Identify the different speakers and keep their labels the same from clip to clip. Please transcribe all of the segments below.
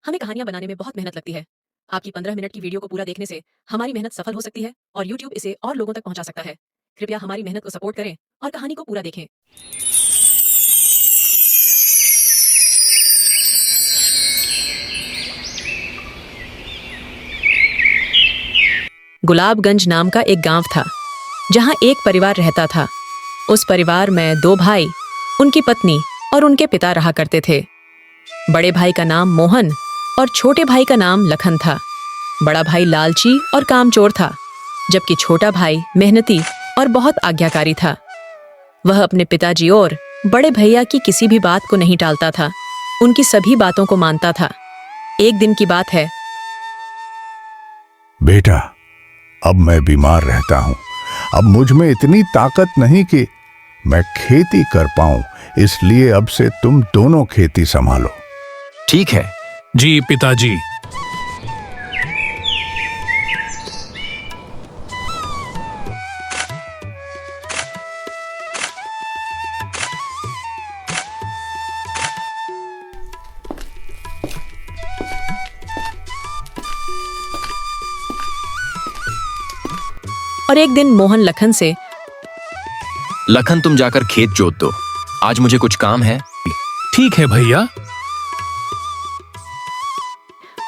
Speaker 1: हमें कहानियां बनाने में बहुत मेहनत लगती है। आपकी 15 मिनट की वीडियो को पूरा देखने से हमारी मेहनत सफल हो सकती है और YouTube इसे और लोगों तक पहुंचा सकता है। कृपया हमारी मेहनत को सपोर्ट करें और कहानी को पूरा देखें। गुलाबगंज नाम का एक गांव था जहां एक परिवार रहता था। उस परिवार में 2 भाई, उनकी पत्नी और उनके पिता रहा करते थे। बड़े भाई का नाम मोहन और छोटे भाई का नाम लखन था। बड़ा भाई लालची और कामचोर था, जबकि छोटा भाई मेहनती और बहुत आज्ञाकारी था। वह अपने पिताजी और बड़े भैया की किसी भी बात को नहीं टालता था, उनकी सभी बातों को मानता था। एक दिन की बात है।
Speaker 2: बेटा, अब मैं बीमार रहता हूं। अब मुझ में इतनी ताकत नहीं कि मैं खेती कर पाऊं, इसलिए अब से तुम दोनों खेती संभालो।
Speaker 3: ठीक है
Speaker 4: जी पिताजी।
Speaker 1: और एक दिन मोहन लखन से,
Speaker 3: लखन तुम जाकर खेत जोत दो, आज मुझे कुछ काम है।
Speaker 4: ठीक है भैया।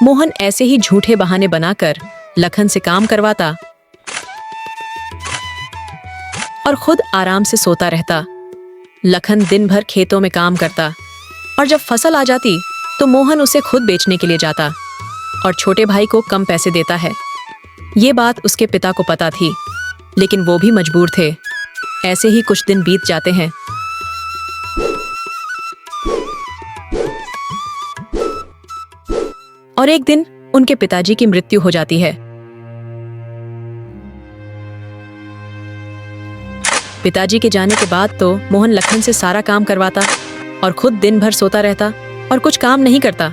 Speaker 1: मोहन ऐसे ही झूठे बहाने बनाकर लखन से काम करवाता और खुद आराम से सोता रहता। लखन दिन भर खेतों में काम करता और जब फसल आ जाती तो मोहन उसे खुद बेचने के लिए जाता और छोटे भाई को कम पैसे देता है। ये बात उसके पिता को पता थी, लेकिन वो भी मजबूर थे। ऐसे ही कुछ दिन बीत जाते हैं। और एक दिन उनके पिताजी की मृत्यु हो जाती है। पिताजी के जाने के बाद तो मोहन लखन से सारा काम करवाता और खुद दिन भर सोता रहता और कुछ काम नहीं करता,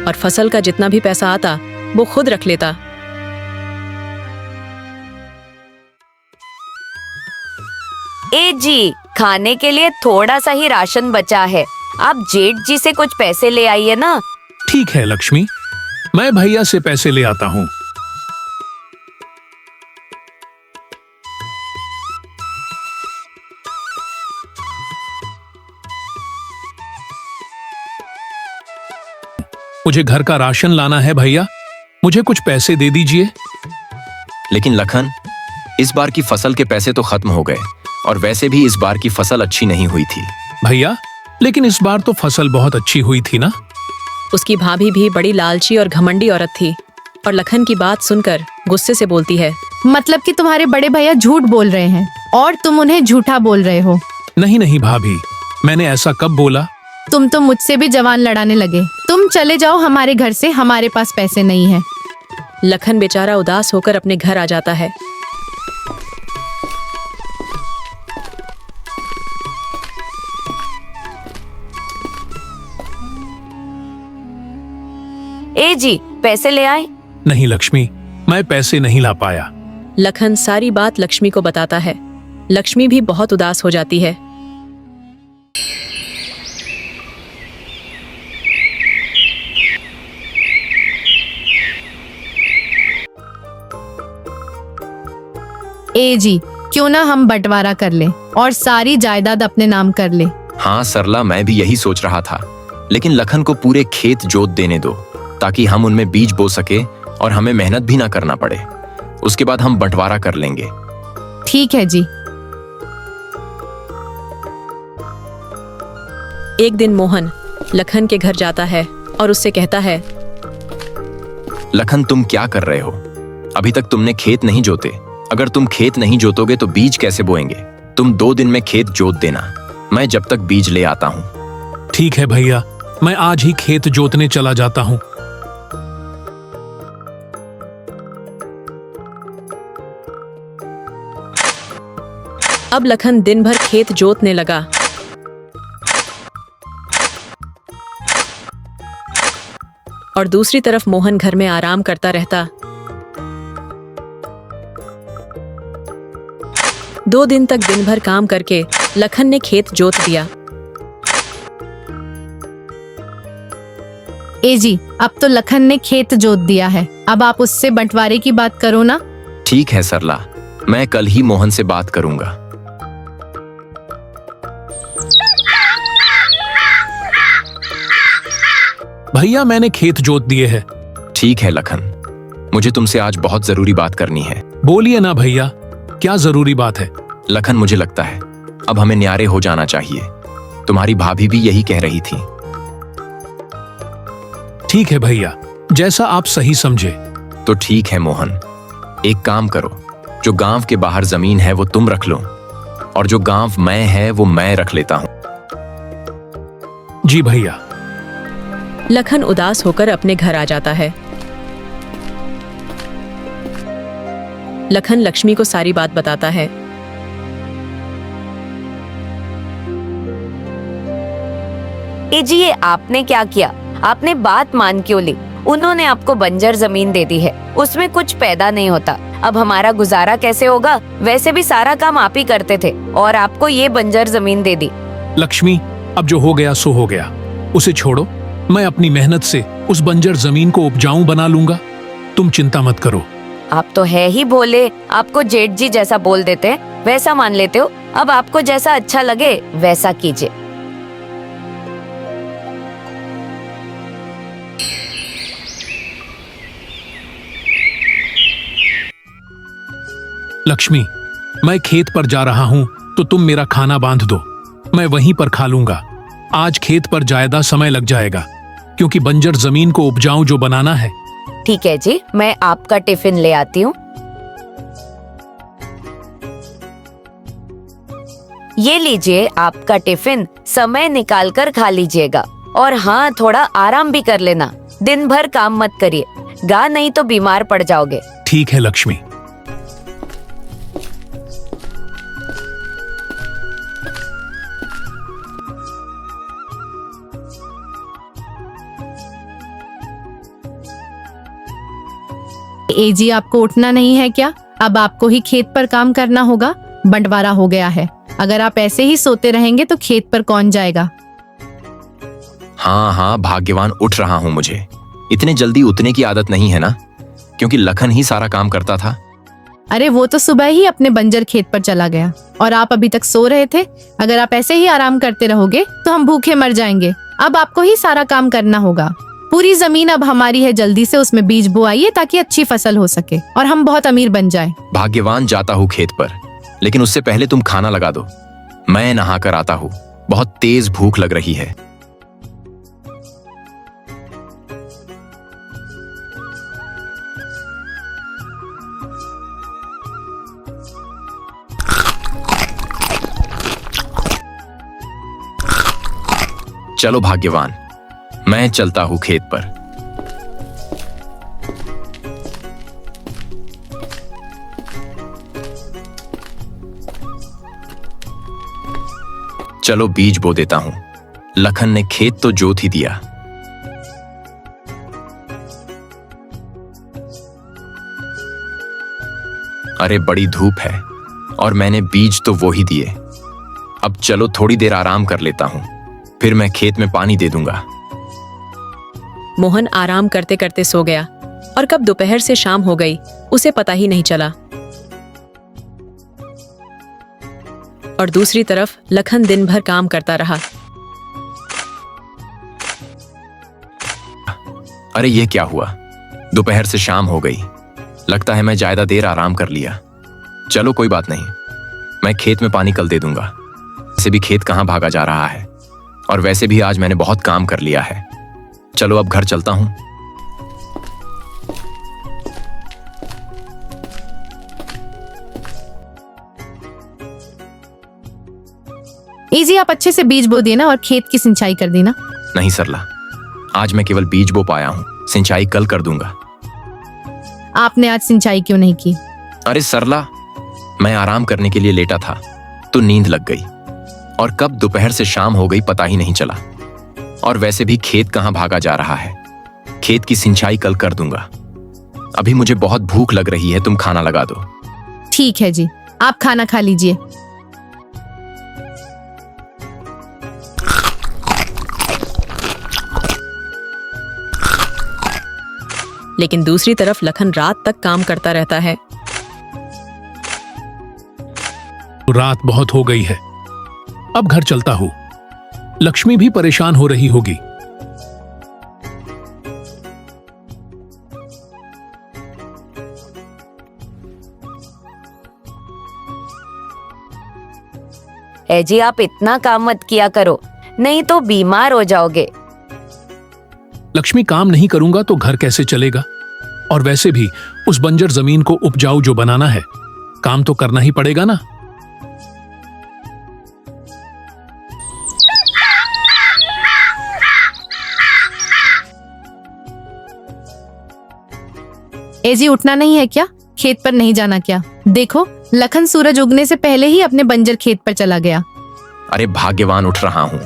Speaker 1: और फसल का जितना भी पैसा आता वो खुद रख लेता।
Speaker 5: ए जी, खाने के लिए थोड़ा सा ही राशन बचा है, आप जेठ जी से कुछ पैसे ले आइए ना।
Speaker 4: ठीक है लक्ष्मी, मैं भैया से पैसे ले आता हूँ। मुझे घर का राशन लाना है भैया, मुझे कुछ पैसे दे दीजिए।
Speaker 3: लेकिन लखन, इस बार की फसल के पैसे तो खत्म हो गए, और वैसे भी इस बार की फसल अच्छी नहीं हुई थी।
Speaker 4: भैया, लेकिन इस बार तो फसल बहुत अच्छी हुई थी ना।
Speaker 1: उसकी भाभी भी बड़ी लालची और घमंडी औरत थी और लखन की बात सुनकर गुस्से से बोलती है,
Speaker 6: मतलब कि तुम्हारे बड़े भैया झूठ बोल रहे हैं और तुम उन्हें झूठा बोल रहे हो।
Speaker 4: नहीं नहीं भाभी, मैंने ऐसा कब बोला।
Speaker 6: तुम तो मुझसे भी जवान लड़ाने लगे। तुम चले जाओ हमारे घर से, हमारे पास पैसे नहीं है।
Speaker 1: लखन बेचारा उदास होकर अपने घर आ जाता है।
Speaker 5: ए जी, पैसे ले आए।
Speaker 4: नहीं लक्ष्मी, मैं पैसे नहीं ला पाया।
Speaker 1: लखन सारी बात लक्ष्मी को बताता है। लक्ष्मी भी बहुत उदास हो जाती है।
Speaker 6: ए जी, क्यों ना हम बंटवारा कर लें और सारी जायदाद अपने नाम कर ले।
Speaker 3: हाँ सरला, मैं भी यही सोच रहा था, लेकिन लखन को पूरे खेत जोत देने दो ताकि हम उनमें बीज बो सके और हमें मेहनत भी ना करना पड़े। उसके बाद हम बंटवारा कर लेंगे।
Speaker 6: ठीक है जी।
Speaker 1: एक दिन मोहन लखन के घर जाता है और उससे कहता है,
Speaker 3: लखन, तुम क्या कर रहे हो? अभी तक तुमने खेत नहीं जोते। अगर तुम खेत नहीं जोतोगे तो बीज कैसे बोएंगे? तुम 2 दिन में खेत जोत देना, मैं जब तक बीज ले आता हूँ।
Speaker 4: ठीक है भैया, मैं आज ही खेत जोतने चला जाता हूँ।
Speaker 1: अब लखन दिन भर खेत जोतने लगा। और दूसरी तरफ मोहन घर में आराम करता रहता। 2 दिन तक दिन भर काम करके लखन ने खेत जोत दिया।
Speaker 6: ए जी, अब तो लखन ने खेत जोत दिया है, अब आप उससे बंटवारे की बात करो ना।
Speaker 3: ठीक है सरला, मैं कल ही मोहन से बात करूंगा।
Speaker 4: भैया मैंने खेत जोत दिए हैं।
Speaker 3: ठीक है लखन, मुझे तुमसे आज बहुत जरूरी बात करनी है।
Speaker 4: बोलिए ना भैया, क्या जरूरी बात है?
Speaker 3: लखन, मुझे लगता है अब हमें न्यारे हो जाना चाहिए। तुम्हारी भाभी भी यही कह रही थी।
Speaker 4: ठीक है भैया, जैसा आप सही समझे।
Speaker 3: तो ठीक है मोहन, एक काम करो, जो गांव के बाहर जमीन है वो तुम रख लो और जो गांव मैं है वो मैं रख लेता हूं।
Speaker 4: जी भैया।
Speaker 1: लखन उदास होकर अपने घर आ जाता है। लखन लक्ष्मी को सारी बात बताता है।
Speaker 5: ए जी, ये आपने क्या किया? आपने बात मान क्यों ली? उन्होंने आपको बंजर जमीन दे दी है, उसमें कुछ पैदा नहीं होता। अब हमारा गुजारा कैसे होगा? वैसे भी सारा काम आप ही करते थे और आपको ये बंजर जमीन दे दी।
Speaker 4: लक्ष्मी, अब जो हो गया सो हो गया, उसे छोड़ो। मैं अपनी मेहनत से उस बंजर जमीन को उपजाऊ बना लूंगा, तुम चिंता मत करो।
Speaker 5: आप तो है ही भोले, आपको जेठ जी जैसा बोल देते हैं वैसा मान लेते हो। अब आपको जैसा अच्छा लगे वैसा कीजिए।
Speaker 4: लक्ष्मी, मैं खेत पर जा रहा हूं तो तुम मेरा खाना बांध दो, मैं वहीं पर खा लूंगा। आज खेत पर ज्यादा समय लग जाएगा क्योंकि बंजर जमीन को उपजाऊ जो बनाना है।
Speaker 5: ठीक है जी, मैं आपका टिफिन ले आती हूँ। ये लीजिए आपका टिफिन, समय निकाल कर खा लीजिएगा। और हाँ, थोड़ा आराम भी कर लेना, दिन भर काम मत करिए, गा नहीं तो बीमार पड़ जाओगे।
Speaker 4: ठीक है लक्ष्मी।
Speaker 6: ए जी, आपको उठना नहीं है क्या? अब आपको ही खेत पर काम करना होगा, बंटवारा हो गया है। अगर आप ऐसे ही सोते रहेंगे तो खेत पर कौन जाएगा?
Speaker 3: हाँ हाँ, भाग्यवान उठ रहा हूं। मुझे इतने जल्दी उठने की आदत नहीं है ना, क्योंकि लखन ही सारा काम करता था।
Speaker 6: अरे वो तो सुबह ही अपने बंजर खेत पर चला गया और आप अभी तक सो रहे थे। अगर आप ऐसे ही आराम करते रहोगे तो हम भूखे मर जाएंगे। अब आपको ही सारा काम करना होगा। पूरी जमीन अब हमारी है, जल्दी से उसमें बीज बोआइए ताकि अच्छी फसल हो सके और हम बहुत अमीर बन जाएं।
Speaker 3: भाग्यवान जाता हूँ खेत पर, लेकिन उससे पहले तुम खाना लगा दो। मैं नहा कर आता हूँ, बहुत तेज भूख लग रही है। चलो भाग्यवान, मैं चलता हूं खेत पर। चलो बीज बो देता हूं। लखन ने खेत तो जोत ही दिया। अरे बड़ी धूप है और मैंने बीज तो वो ही दिए। अब चलो थोड़ी देर आराम कर लेता हूं, फिर मैं खेत में पानी दे दूंगा।
Speaker 1: मोहन आराम करते करते सो गया और कब दोपहर से शाम हो गई उसे पता ही नहीं चला। और दूसरी तरफ लखन दिन भर काम करता रहा।
Speaker 3: अरे ये क्या हुआ, दोपहर से शाम हो गई। लगता है मैं ज्यादा देर आराम कर लिया। चलो कोई बात नहीं, मैं खेत में पानी कल दे दूंगा। वैसे भी खेत कहां भागा जा रहा है, और वैसे भी आज मैंने बहुत काम कर लिया है। चलो अब घर चलता हूं।
Speaker 6: इजी, आप अच्छे से बीज बो देना और खेत की सिंचाई कर देना।
Speaker 3: नहीं सरला, आज मैं केवल बीज बो पाया हूं, सिंचाई कल कर दूंगा।
Speaker 6: आपने आज सिंचाई क्यों नहीं की?
Speaker 3: अरे सरला, मैं आराम करने के लिए लेटा था तो नींद लग गई, और कब दोपहर से शाम हो गई पता ही नहीं चला। और वैसे भी खेत कहां भागा जा रहा है। खेत की सिंचाई कल कर दूंगा। अभी मुझे बहुत भूख लग रही है, तुम खाना लगा दो।
Speaker 6: ठीक है जी, आप खाना खा लीजिए।
Speaker 1: लेकिन दूसरी तरफ लखन रात तक काम करता रहता है।
Speaker 4: रात बहुत हो गई है, अब घर चलता हूँ। लक्ष्मी भी परेशान हो रही होगी।
Speaker 5: ए जी, आप इतना काम मत किया करो, नहीं तो बीमार हो जाओगे।
Speaker 4: लक्ष्मी, काम नहीं करूंगा तो घर कैसे चलेगा? और वैसे भी उस बंजर जमीन को उपजाऊ जो बनाना है, काम तो करना ही पड़ेगा ना।
Speaker 6: एजी, उठना नहीं है क्या? खेत पर नहीं जाना क्या? देखो, लखन सूरज उगने से पहले ही अपने बंजर खेत पर चला गया।
Speaker 3: अरे भाग्यवान, उठ रहा हूँ।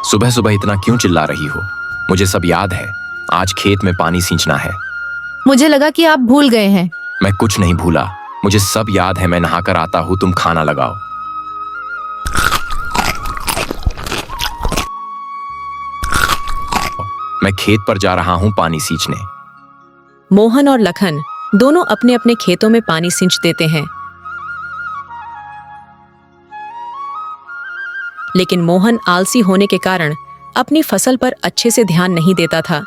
Speaker 3: सुबह सुबह इतना क्यों चिल्ला रही हो? मुझे सब याद है। आज खेत में पानी सींचना है।
Speaker 6: मुझे लगा कि आप भूल गए हैं।
Speaker 3: मैं कुछ नहीं भूला, मुझे सब याद है। मैं नहाकर आता हूँ, तुम खाना लगाओ। मैं खेत पर जा रहा हूँ पानी सींचने।
Speaker 1: मोहन और लखन दोनों अपने अपने खेतों में पानी सींच देते हैं, लेकिन मोहन आलसी होने के कारण अपनी फसल पर अच्छे से ध्यान नहीं देता था।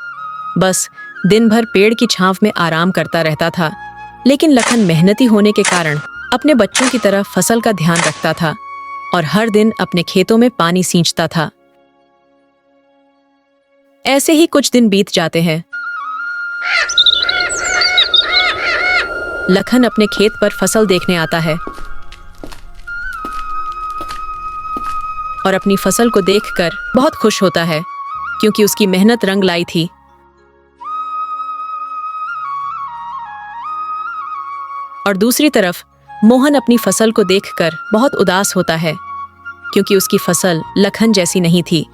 Speaker 1: बस दिन भर पेड़ की छांव में आराम करता रहता था। लेकिन लखन मेहनती होने के कारण अपने बच्चों की तरह फसल का ध्यान रखता था और हर दिन अपने खेतों में पानी सींचता था। ऐसे ही कुछ दिन बीत जाते हैं। लखन अपने खेत पर फसल देखने आता है और अपनी फसल को देखकर बहुत खुश होता है, क्योंकि उसकी मेहनत रंग लाई थी। और दूसरी तरफ मोहन अपनी फसल को देखकर बहुत उदास होता है, क्योंकि उसकी फसल लखन जैसी नहीं थी।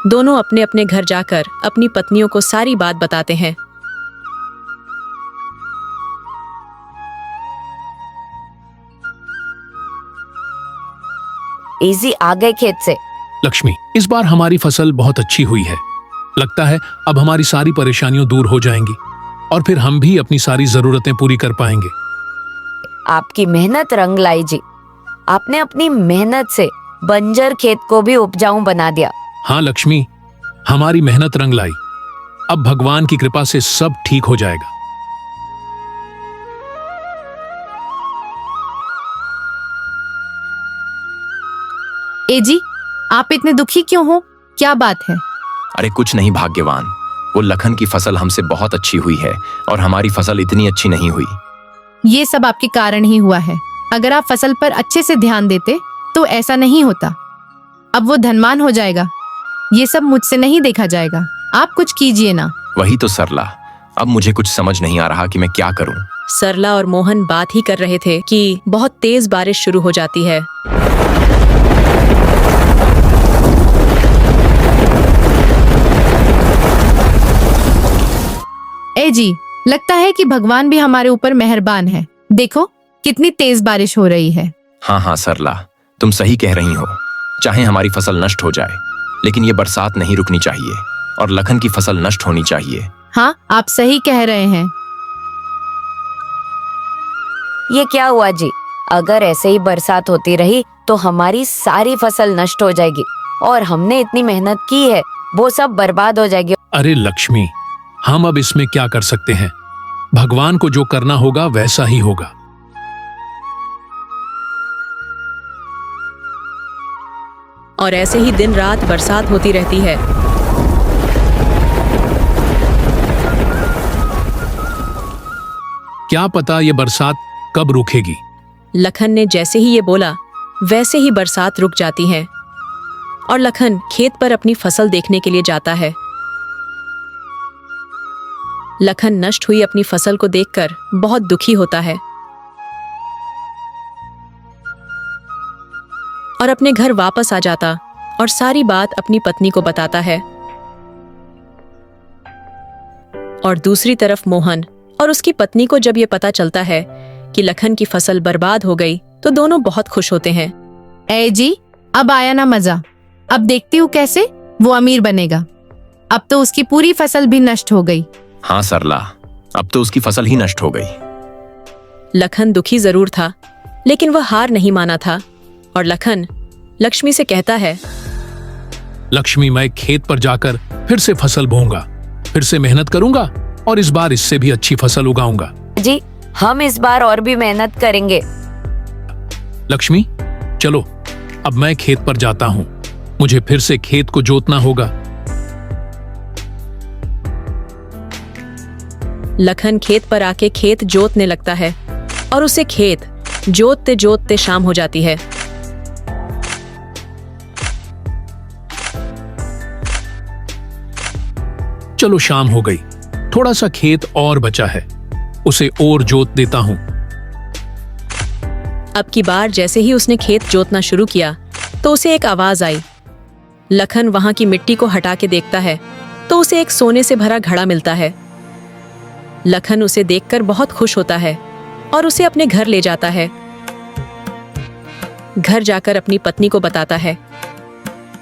Speaker 1: दोनों अपने अपने घर जाकर अपनी पत्नियों को सारी बात बताते हैं।
Speaker 5: इजी आ गए खेत से।
Speaker 4: लक्ष्मी, इस बार हमारी फसल बहुत अच्छी हुई है। लगता है अब हमारी सारी परेशानियां दूर हो जाएंगी और फिर हम भी अपनी सारी जरूरतें पूरी कर पाएंगे।
Speaker 5: आपकी मेहनत रंग लाई जी। आपने अपनी मेहनत से बंजर खेत को भी उपजाऊ बना दिया।
Speaker 4: हाँ लक्ष्मी, हमारी मेहनत रंग लाई। अब भगवान की कृपा से सब ठीक हो जाएगा।
Speaker 6: एजी, आप इतने दुखी क्यों हो? क्या बात है?
Speaker 3: अरे कुछ नहीं भाग्यवान, वो लखन की फसल हमसे बहुत अच्छी हुई है और हमारी फसल इतनी अच्छी नहीं हुई।
Speaker 6: ये सब आपके कारण ही हुआ है। अगर आप फसल पर अच्छे से ध्यान देते तो ऐसा नहीं होता। अब वो धनवान हो जाएगा। ये सब मुझसे नहीं देखा जाएगा। आप कुछ कीजिए ना।
Speaker 3: वही तो सरला, अब मुझे कुछ समझ नहीं आ रहा कि मैं क्या करूं।
Speaker 1: सरला और मोहन बात ही कर रहे थे कि बहुत तेज बारिश शुरू हो जाती है।
Speaker 6: ए जी, लगता है कि भगवान भी हमारे ऊपर मेहरबान है। देखो कितनी तेज बारिश हो रही है।
Speaker 3: हाँ हाँ सरला, तुम सही कह रही हो। चाहे हमारी फसल नष्ट हो जाए, लेकिन ये बरसात नहीं रुकनी चाहिए और लखन की फसल नष्ट होनी चाहिए।
Speaker 6: हाँ, आप सही कह रहे हैं।
Speaker 5: ये क्या हुआ जी? अगर ऐसे ही बरसात होती रही तो हमारी सारी फसल नष्ट हो जाएगी और हमने इतनी मेहनत की है वो सब बर्बाद हो जाएगी।
Speaker 4: अरे लक्ष्मी, हम अब इसमें क्या कर सकते हैं? भगवान को जो करना होगा वैसा ही होगा।
Speaker 1: और ऐसे ही दिन रात बरसात होती रहती है।
Speaker 4: क्या पता ये बरसात कब रुकेगी।
Speaker 1: लखन ने जैसे ही ये बोला वैसे ही बरसात रुक जाती है और लखन खेत पर अपनी फसल देखने के लिए जाता है। लखन नष्ट हुई अपनी फसल को देखकर बहुत दुखी होता है और अपने घर वापस आ जाता और सारी बात अपनी पत्नी को बताता है। और दूसरी तरफ मोहन और उसकी पत्नी को जब ये पता चलता है कि लखन की फसल बर्बाद हो गई तो दोनों बहुत खुश होते हैं।
Speaker 6: ए जी, अब आया ना मजा। अब देखती हूँ कैसे वो अमीर बनेगा। अब तो उसकी पूरी फसल भी नष्ट हो गई।
Speaker 3: हाँ सरला, अब तो उसकी फसल ही नष्ट हो गई।
Speaker 1: लखन दुखी जरूर था, लेकिन वह हार नहीं माना था और लखन लक्ष्मी से कहता है,
Speaker 4: लक्ष्मी, मैं खेत पर जाकर फिर से फसल बोऊंगा, फिर से मेहनत करूंगा और इस बार इससे भी अच्छी फसल उगाऊंगा।
Speaker 5: जी, हम इस बार और भी मेहनत करेंगे।
Speaker 4: लक्ष्मी, चलो अब मैं खेत पर जाता हूं, मुझे फिर से खेत को जोतना होगा।
Speaker 1: लखन खेत पर आके खेत जोतने लगता है और उसे खेत जोतते जोतते शाम हो जाती है।
Speaker 4: चलो शाम हो गई, थोड़ा सा खेत और बचा है, उसे और जोत देता हूं।
Speaker 1: अब की बार जैसे ही उसने खेत जोतना शुरू किया तो उसे एक आवाज आई। लखन वहां की मिट्टी को हटा के देखता है तो उसे एक सोने से भरा घड़ा मिलता है। लखन उसे देखकर बहुत खुश होता है और उसे अपने घर ले जाता है। घर जाकर अपनी पत्नी को बताता है,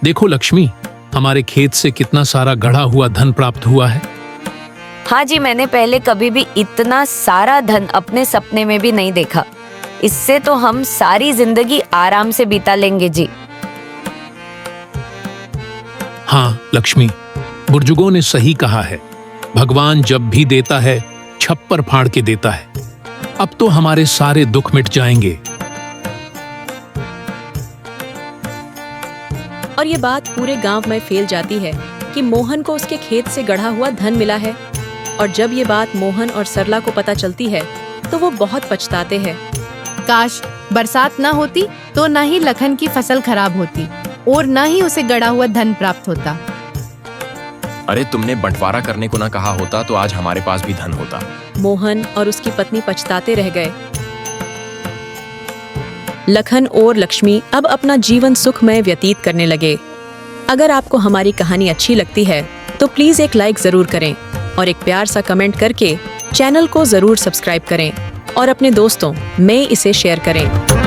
Speaker 4: देखो लक्ष्मी, हमारे खेत से कितना सारा गढ़ा हुआ धन प्राप्त हुआ है।
Speaker 5: हाँ जी, मैंने पहले कभी भी इतना सारा धन अपने सपने में भी नहीं देखा। इससे तो हम सारी जिंदगी आराम से बिता लेंगे जी।
Speaker 4: हाँ लक्ष्मी, बुजुर्गों ने सही कहा है, भगवान जब भी देता है छप्पर फाड़ के देता है। अब तो हमारे सारे दुख मिट जाएंगे।
Speaker 1: और ये बात पूरे गांव में फैल जाती है कि मोहन को उसके खेत से गढ़ा हुआ धन मिला है। और जब ये बात मोहन और सरला को पता चलती है तो वो बहुत पछताते हैं।
Speaker 6: काश बरसात न होती तो न ही लखन की फसल खराब होती और न ही उसे गड़ा हुआ धन प्राप्त होता।
Speaker 3: अरे तुमने बंटवारा करने को ना कहा होता तो आज हमारे पास भी धन होता।
Speaker 1: मोहन और उसकी पत्नी पछताते रह गए। लखन और लक्ष्मी अब अपना जीवन सुखमय व्यतीत करने लगे। अगर आपको हमारी कहानी अच्छी लगती है तो प्लीज एक लाइक जरूर करें और एक प्यार सा कमेंट करके चैनल को जरूर सब्सक्राइब करें और अपने दोस्तों में इसे शेयर करें।